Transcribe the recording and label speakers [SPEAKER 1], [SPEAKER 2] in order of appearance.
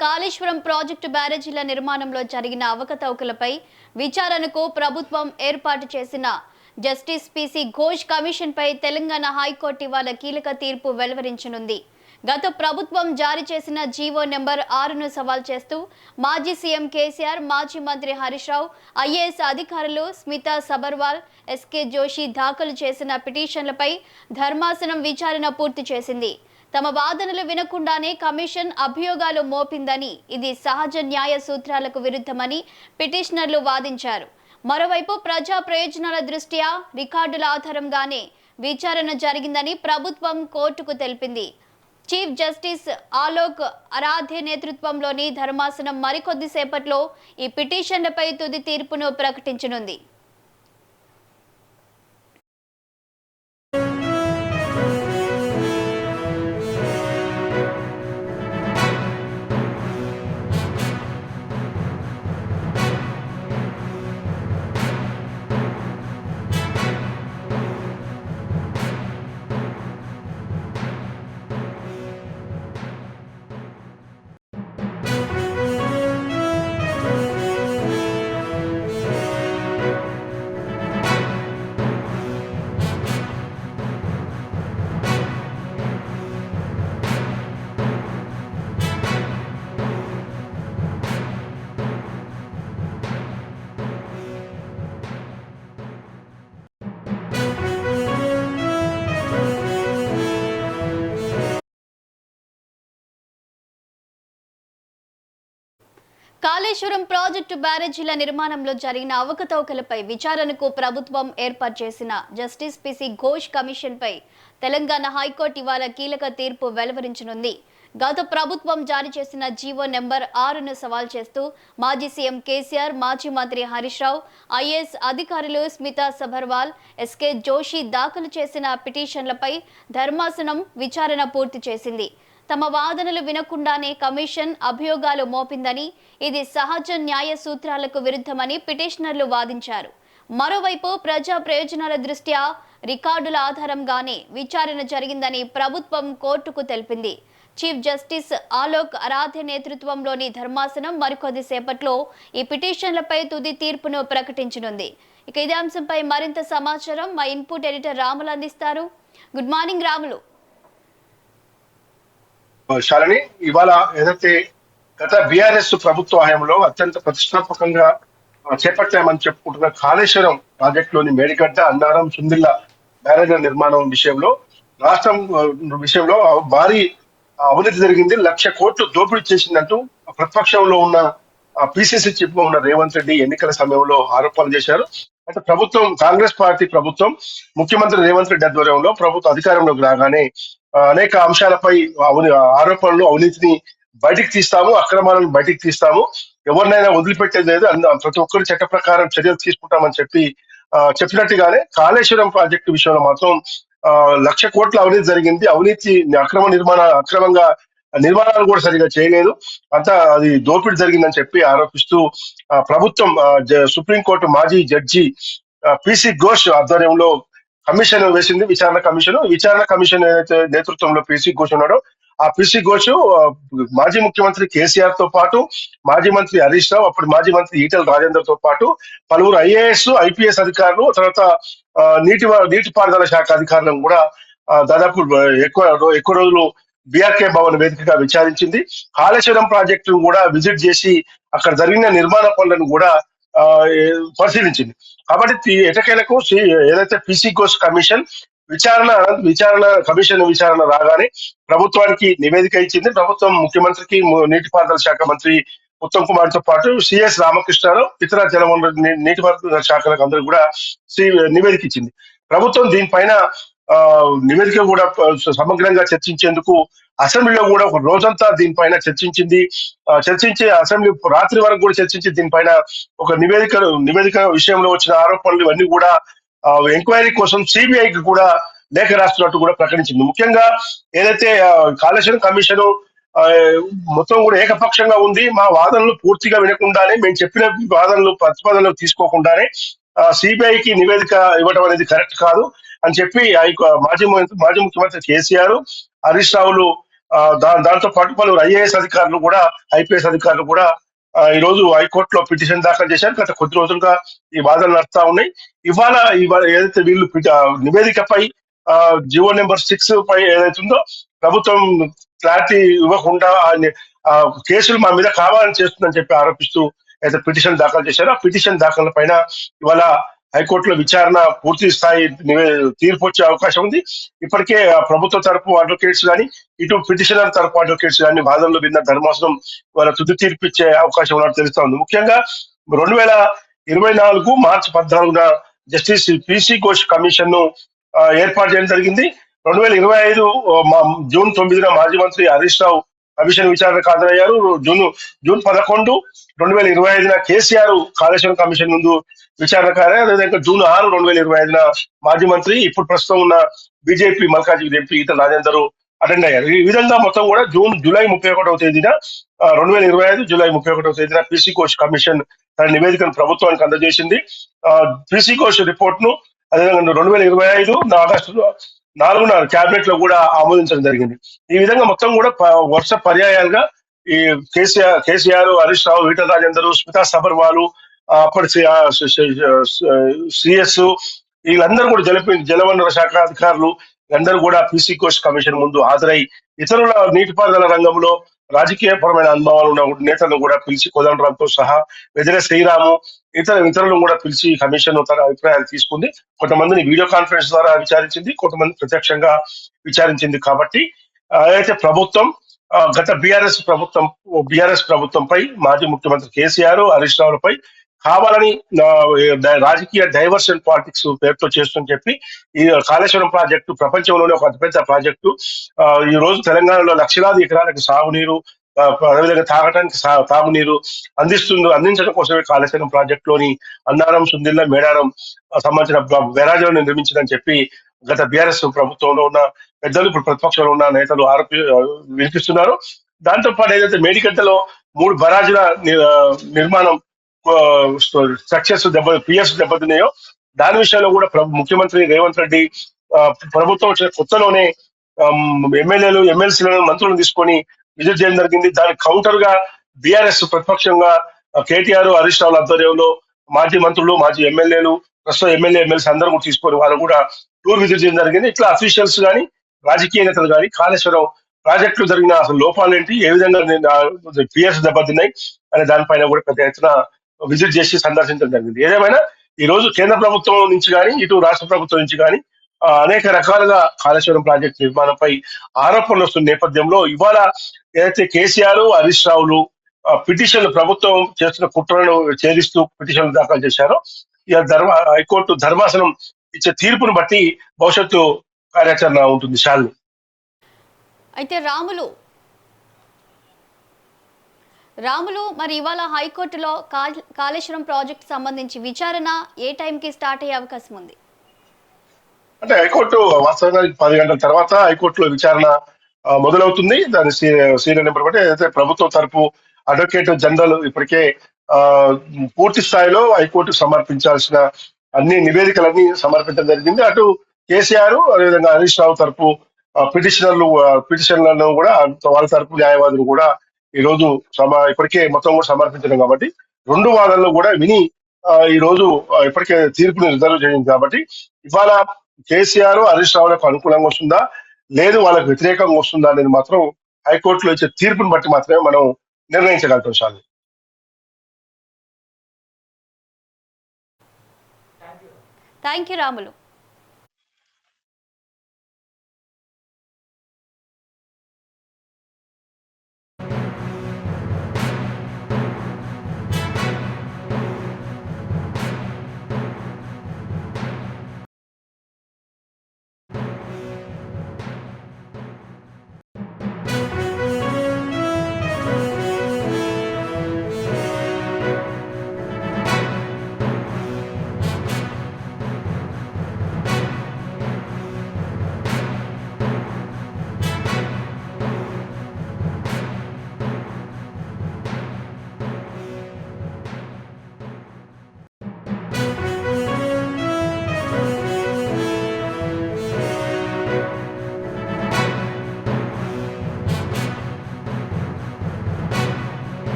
[SPEAKER 1] Kaleshwaram project బ్యారేజీల నిర్మాణంలో జరిగిన అవకతవకలపై విచారణకు ప్రభుత్వం ఏర్పాటు చేసిన జస్టిస్ పిసి ఘోష్ కమిషన్పై తెలంగాణ హైకోర్టు ఇవాళ కీలక తీర్పు వెలువరించనుంది. గత ప్రభుత్వం జారీ చేసిన జీవో నెంబర్ 6ను సవాల్ చేస్తూ మాజీ సీఎం కేసీఆర్, మాజీ మంత్రి హరీష్ రావు, ఐఏఎస్ అధికారులు స్మితా సబర్వాల్, ఎస్కే జోషి దాఖలు చేసిన పిటిషన్లపై ధర్మాసనం విచారణ పూర్తి చేసింది. తమ వాదనలు వినకుండానే కమిషన్ అభియోగాలు మోపిందని, ఇది సహజ న్యాయ సూత్రాలకు విరుద్ధమని పిటిషనర్లు వాదించారు. మరోవైపు ప్రజా ప్రయోజనాల దృష్ట్యా రికార్డుల ఆధారంగానే విచారణ జరిగిందని ప్రభుత్వం కోర్టుకు తెలిపింది. చీఫ్ జస్టిస్ ఆలోక్ అరాధే నేతృత్వంలోని ధర్మాసనం మరికొద్దిసేపట్లో ఈ పిటిషన్లపై తుది తీర్పును ప్రకటించనుంది. కాళేశ్వరం ప్రాజెక్టు బ్యారేజీల నిర్మాణంలో జరిగిన అవకతవకలపై విచారణకు ప్రభుత్వం ఏర్పాటు చేసిన జస్టిస్ పిసి ఘోష్ కమిషన్పై తెలంగాణ హైకోర్టు ఇవాళ కీలక తీర్పు వెలువరించనుంది. గత ప్రభుత్వం జారీ చేసిన జీవో నెంబర్ 6ను సవాల్ చేస్తూ మాజీ సీఎం కేసీఆర్, మాజీ మంత్రి హరీష్ రావు, ఐఏఎస్ అధికారులు స్మితా సబర్వాల్, ఎస్కే జోషి దాఖలు చేసిన పిటిషన్లపై ధర్మాసనం విచారణ పూర్తి చేసింది. తమ వాదనలు వినకుండానే కమిషన్ అభియోగాలు మోపిందని, ఇది సహజ న్యాయ సూత్రాలకు విరుద్ధమని పిటిషనర్లు వాదించారు. మరోవైపు ప్రజా ప్రయోజనాల దృష్ట్యా రికార్డుల ఆధారంగానే విచారణ జరిగిందని ప్రభుత్వం కోర్టుకు తెలిపింది. చీఫ్ జస్టిస్ ఆలోక్ అరాధే నేతృత్వంలోని ధర్మాసనం మరికొద్దిసేపట్లో ఈ పిటిషన్లపై తుది తీర్పును ప్రకటించనుంది. ఇక ఇదే అంశంపై మరింత సమాచారం మా ఇన్పుట్ ఎడిటర్ రాములు అందిస్తారు. Good morning Ramulu.
[SPEAKER 2] శాలిని, ఇవాళ ఏదైతే గత బీఆర్ఎస్ ప్రభుత్వ హయాంలో అత్యంత ప్రతిష్టాత్మకంగా చేపట్టామని చెప్పుకుంటున్న కాళేశ్వరం ప్రాజెక్టులోని మేడిగడ్డ, అన్నారం, సుందిల్ల బ్యారేజ్ల నిర్మాణం విషయంలో భారీ అవినీతి జరిగింది. 1,00,000 కోట్లు దోపిడీ చేసిందంటూ ప్రతిపక్షంలో ఉన్న పిసిసి చీఫ్ ఉన్న రేవంత్ రెడ్డి ఎన్నికల సమయంలో ఆరోపణలు చేశారు. అంటే కాంగ్రెస్ పార్టీ ప్రభుత్వం, ముఖ్యమంత్రి రేవంత్ రెడ్డి ఆధ్వర్యంలో ప్రభుత్వ అధికారంలోకి రాగానే అనేక అంశాలపై ఆరోపణలు, అవినీతిని బయటికి తీస్తాము, అక్రమాలను బయటికి తీస్తాము, ఎవరినైనా వదిలిపెట్టేది లేదు, ప్రతి ఒక్కరు చట్ట ప్రకారం చర్యలు తీసుకుంటామని చెప్పినట్టుగానే కాళేశ్వరం ప్రాజెక్టు విషయంలో మాత్రం 1,00,000 కోట్ల అవినీతి జరిగింది. అక్రమంగా నిర్మాణాలు కూడా సరిగా చేయలేదు, అంతా అది దోపిడీ జరిగిందని చెప్పి ఆరోపిస్తూ ప్రభుత్వం సుప్రీంకోర్టు మాజీ జడ్జి పిసి ఘోష్ ఆధ్వర్యంలో కమిషన్ వేసింది. విచారణ కమిషన్ ఏదైతే నేతృత్వంలో పిసి ఘోష్ ఉన్నాడో ఆ పిసి ఘోష్ మాజీ ముఖ్యమంత్రి కేసీఆర్ తో పాటు మాజీ మంత్రి హరీష్ రావు, అప్పుడు మాజీ మంత్రి ఈటెల రాజేందర్ తో పాటు పలువురు ఐఏఎస్, ఐపీఎస్ అధికారులు, తర్వాత నీటిపారుదల శాఖ అధికారులను కూడా దాదాపు ఎక్కువ రోజులు బీఆర్కే భవన్ వేదికగా విచారించింది. కాళేశ్వరం ప్రాజెక్టును కూడా విజిట్ చేసి అక్కడ జరిగిన నిర్మాణ పనులను కూడా పరిశీలించింది. కాబట్టి ఎటకేలకు ఏదైతే పిసి ఘోష్ కమిషన్ విచారణ రాగానే ప్రభుత్వానికి నివేదిక ఇచ్చింది. ప్రభుత్వం ముఖ్యమంత్రికి, నీటిపారుదల శాఖ మంత్రి ఉత్తమ్ కుమార్ తో పాటు సిఎస్ రామకృష్ణారావు, ఇతర జలవనరుల నీటిపారుదల శాఖలకు అందరూ కూడా నివేదిక ఇచ్చింది. ప్రభుత్వం దీనిపైన నివేదిక కూడా సమగ్రంగా చర్చించేందుకు అసెంబ్లీలో కూడా ఒక రోజంతా దీనిపైన చర్చించి అసెంబ్లీ రాత్రి వరకు కూడా చర్చించి దీనిపైన ఒక నివేదిక విషయంలో వచ్చిన ఆరోపణలు ఇవన్నీ కూడా ఎంక్వైరీ కోసం సిబిఐకి కూడా లేఖ రాస్తున్నట్టు కూడా ప్రకటించింది. ముఖ్యంగా ఏదైతే కాళేశ్వరం కమిషన్ మొత్తం కూడా ఏకపక్షంగా ఉంది, మా వాదనలు పూర్తిగా వినకుండానే, మేము చెప్పిన వాదనలు ప్రతిపాదనలు తీసుకోకుండానే సిబిఐకి నివేదిక ఇవ్వడం అనేది కరెక్ట్ కాదు అని చెప్పి మాజీ ముఖ్యమంత్రి కేసీఆర్, హరీష్ రావులు దాంతో పాటు పలువురు ఐఏఎస్ అధికారులు కూడా, ఐపీఎస్ అధికారులు కూడా ఈ రోజు హైకోర్టులో పిటిషన్ దాఖలు చేశారు. గత కొద్ది రోజులుగా ఈ వాదనలు నడుస్తా ఉన్నాయి. ఇవాళ ఇవాళ ఏదైతే వీళ్ళు నివేదికపై జివో నెంబర్ 6 పై ఏదైతుందో ప్రభుత్వం క్లారిటీ ఇవ్వకుండా కేసులు మా మీద కావాలని చేస్తుందని చెప్పి ఆరోపిస్తూ అయితే పిటిషన్ దాఖలు చేశారు. ఆ పిటిషన్ దాఖల పైన ఇవాళ హైకోర్టులో విచారణ పూర్తి స్థాయి తీర్పు వచ్చే అవకాశం ఉంది. ఇప్పటికే ప్రభుత్వ తరపు అడ్వకేట్స్ కానీ, ఇటు పిటిషనర్ తరపు అడ్వకేట్స్ కానీ వాదనలు విన్న ధర్మాసనం వాళ్ళ తుది తీర్పు ఇచ్చే అవకాశం ఉన్నట్టు తెలుస్తా ఉంది. ముఖ్యంగా 2024 మార్చి 14న జస్టిస్ పిసి ఘోష్ కమిషన్ ను ఏర్పాటు చేయడం జరిగింది. 2025 జూన్ 9న మాజీ మంత్రి హరీష్ రావు కమిషన్ విచారణకు హాజరయ్యారు. జూన్ 11, 2025న కేసీఆర్ కాళేశ్వరం కమిషన్ ముందు విచారణకు హాజరయ్యారు. అదేవిధంగా జూన్ 6, 2025న మాజీ మంత్రి, ఇప్పుడు ప్రస్తుతం ఉన్న BJP Malkajgiri MP Etela Rajender attend అయ్యారు. ఈ విధంగా మొత్తం కూడా జూలై 31వ తేదీన 2025 జూలై 31వ తేదీన పిసి ఘోష్ కమిషన్ తన నివేదికను ప్రభుత్వానికి అందజేసింది. పిసి ఘోష్ రిపోర్ట్ ను అదేవిధంగా 2025 ఆగస్టు 4న క్యాబినెట్ లో కూడా ఆమోదించడం జరిగింది. ఈ విధంగా మొత్తం కూడా వరుస పర్యాయాలుగా ఈ కేసీఆర్, హరీష్ రావు, ఈటల రాజేందర్, స్మితా సబర్వాల్, అప్పటి సిఎస్ వీళ్ళందరూ కూడా జలవనరుల శాఖ అధికారులు వీళ్ళందరూ కూడా పిసి ఘోష్ కమిషన్ ముందు హాజరై ఇతరుల నీటిపారుదల రంగంలో రాజకీయపరమైన అనుభవాలు ఉన్న నేతలను కూడా పిలిచి, కోదండరాంతో సహా వెదిరే శ్రీరాము ఇతరులను కూడా పిలిచి కమిషన్ తన అభిప్రాయాలు తీసుకుంది. కొంతమందిని వీడియో కాన్ఫరెన్స్ ద్వారా విచారించింది, కొంతమంది ప్రత్యక్షంగా విచారించింది. కాబట్టి అయితే ప్రభుత్వం గత బీఆర్ఎస్ ప్రభుత్వంపై మాజీ ముఖ్యమంత్రి కేసీఆర్, హరీష్ రావులపై కావాలని రాజకీయ డైవర్షన్ పాలిటిక్స్ పేరుతో చేస్తుందని చెప్పి ఈ కాళేశ్వరం ప్రాజెక్టు ప్రపంచంలోనే ఒక అతిపెద్ద ప్రాజెక్టు. ఈ రోజు తెలంగాణలో లక్షలాది ఎకరాలకు సాగునీరు, అదేవిధంగా తాగటానికి తాగునీరు అందించడం కోసమే కాళేశ్వరం ప్రాజెక్టులోని అన్నారం, సుందిల్ల, మేడారం సంబంధించిన బ్యారేజీలను నిర్మించిందని చెప్పి గత బీఆర్ఎస్ ప్రభుత్వంలో ఉన్న పెద్దలు, ఇప్పుడు ప్రతిపక్షంలో ఉన్న నేతలు వినిపిస్తున్నారు. దాంతో పాటు ఏదైతే మేడిగడ్డలో 3 బరాజుల నిర్మాణం స్ట్రక్చర్స్ పిఎస్ దెబ్బతిన్నాయో దాని విషయంలో కూడా ముఖ్యమంత్రి రేవంత్ రెడ్డి ప్రభుత్వం వచ్చిన కొత్తలోనే ఎమ్మెల్యేలు, ఎమ్మెల్సీలను, మంత్రులను తీసుకొని విజిట్ చేయడం జరిగింది. దానికి కౌంటర్ గా బీఆర్ఎస్ ప్రతిపక్షంగా కేటీఆర్, హరీష్ రావుల ఆధ్వర్యంలో మాజీ మంత్రులు, మాజీ ఎమ్మెల్యేలు, ప్రస్తుతం ఎమ్మెల్సీ అందరూ కూడా తీసుకొని వాళ్ళు కూడా టూర్ విజిట్ చేయడం జరిగింది. ఇట్లా అఫీషియల్స్ కానీ, రాజకీయ నేతలు కానీ కాళేశ్వరం ప్రాజెక్టులు జరిగిన అసలు లోపాలేంటి, ఏ విధంగా పిఎస్ దెబ్బతిన్నాయి అనే దానిపైన కూడా పెద్ద ఎత్తున విజిట్ చేసి సందర్శించడం జరిగింది. ఏదేమైనా ఈ రోజు కేంద్ర ప్రభుత్వం నుంచి కానీ, ఇటు రాష్ట్ర ప్రభుత్వం నుంచి కానీ అనేక రకాలుగా కాళేశ్వరం ప్రాజెక్టు నిర్మాణంపై ఆరోపణలు వస్తున్న నేపథ్యంలో ఇవాళ ఏదైతే కేసీఆర్, హరీష్ రావులు పిటిషన్లు ప్రభుత్వం చేస్తున్న కుట్రలను ఛేదిస్తూ పిటిషన్లు దాఖలు చేశారో హైకోర్టు ధర్మాసనం ఇచ్చే తీర్పును బట్టి భవిష్యత్తు కార్యాచరణ ఉంటుంది. శాలిని.
[SPEAKER 1] అయితే రాములు మరి ఇవాళ హైకోర్టులో కాళేశ్వరం ప్రాజెక్టు సంబంధించి విచారణ ఏ టైంకి స్టార్ట్ అయ్యే అవకాశం ఉంది?
[SPEAKER 2] అంటే హైకోర్టు వాస్తవంగా 10 గంటల తర్వాత హైకోర్టులో విచారణ మొదలవుతుంది. దాని సీరియల్ నెంబర్ బట్టి ఏదైతే ప్రభుత్వం తరపు అడ్వకేట్ జనరల్ ఇప్పటికే పూర్తి స్థాయిలో హైకోర్టు సమర్పించాల్సిన అన్ని నివేదికలన్నీ సమర్పించడం జరిగింది. అటు కేసీఆర్, అదేవిధంగా హరీష్ రావు తరపు పిటిషన్లను కూడా వాళ్ళ తరపు న్యాయవాదులు కూడా ఈ రోజు ఇప్పటికే మొత్తం కూడా సమర్పించడం కాబట్టి 2 వాదనలు కూడా విని ఈ రోజు ఇప్పటికే తీర్పుని రిజర్వ్ చేసింది. కాబట్టి ఇవాళ కేసీఆర్, హరీష్ రావులకు అనుకూలంగా వస్తుందా, లేదు వాళ్ళకు వ్యతిరేకంగా వస్తుందా అనేది మాత్రం హైకోర్టులో ఇచ్చే తీర్పుని బట్టి మాత్రమే మనం నిర్ణయించగలుగుతాం. శాలి.
[SPEAKER 1] Thank you Ramulu.